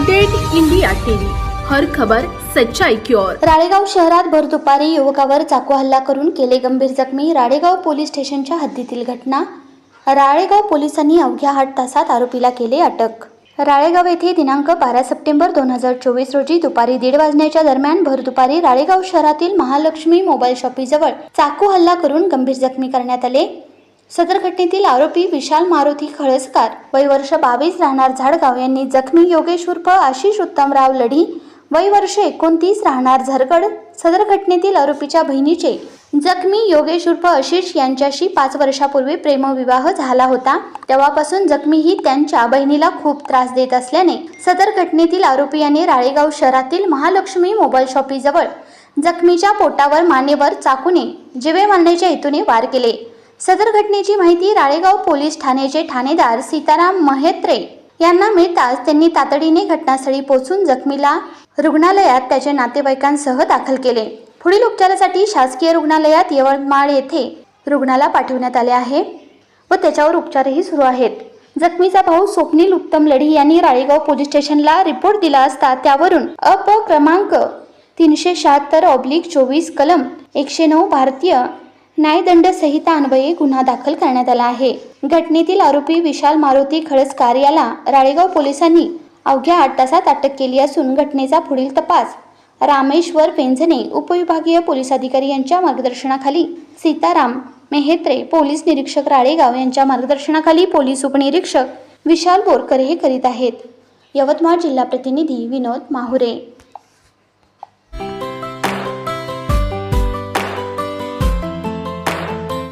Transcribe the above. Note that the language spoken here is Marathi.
डेट इंडिया टीव्ही, हर खबर सच्चाई की ओर। राळेगाव शहरात भर दुपारी युवकावर चाकू हल्ला करून केले गंभीर जखमी। राळेगाव पोलीस स्टेशनच्या हद्दीतील घटना। राळेगाव पोलिसांनी अवघ्या 8 तासात आरोपीला केले अटक। राळेगाव येथे दिनांक 12 सप्टेंबर 2024 रोजी दुपारी 1:30 वाजण्याच्या दरम्यान भर दुपारी राळेगाव शहरातील महालक्ष्मी मोबाईल शॉपीजवळ चाकू हल्ला करून गंभीर जखमी करण्यात आले। सदर घटनेतील आरोपी विशाल मारुती खळसकर वय वर्ष 22 राहणार झाडगाव यांनी जखमी योगेश उर्फ आशिष उत्तमराव लढी वय वर्ष 29 राहणार झरगड सदर घटनेतील आरोपीच्या बहिणीचे जखमी योगेश उर्फ आशिष यांच्याशी 5 वर्षापूर्वी प्रेमविवाह झाला होता। तेव्हापासून जखमी ही त्यांच्या बहिणीला खूप त्रास देत असल्याने सदर घटनेतील आरोपी यांनी राळेगाव शहरातील महालक्ष्मी मोबाईल शॉपीजवळ जखमीच्या पोटावर मानेवर चाकूने जिवे मारण्याच्या हेतूने वार केले। सदर घटनेची माहिती राळेगाव पोलीस ठाण्याचे ठाणेदार सीताराम महेत्रे यांना मिळताच त्यांनी तातडीने घटनास्थळी पोहोचून जखमीला रुग्णालयात त्याच्या नातेवाईकांसह दाखल केले। पुढील उपचारासाठी शासकीय रुग्णालयात यवतमाळ येथे रुग्णाला पाठवण्यात आले आहे व त्याच्यावर उपचारही सुरू आहेत। जखमीचा भाऊ स्वप्नील उत्तम लढी यांनी राळेगाव पोलीस स्टेशनला रिपोर्ट दिला असता त्यावरून अप क्रमांक 376/24 कलम 109 भारतीय न्यायदंड संहिता अन्वये गुन्हा दाखल करण्यात आला आहे। घटनेतील आरोपी विशाल मारुती खळसकर याला राळेगाव पोलिसांनी अवघ्या 8 तासात अटक केली असून घटनेचा पुढील तपास रामेश्वर पेंझणे उपविभागीय पोलीस अधिकारी यांच्या मार्गदर्शनाखाली सीताराम मेहेत्रे पोलीस निरीक्षक राळेगाव यांच्या मार्गदर्शनाखाली पोलीस उपनिरीक्षक विशाल बोरकर हे करीत आहेत। यवतमाळ जिल्हा प्रतिनिधी विनोद माहुरे।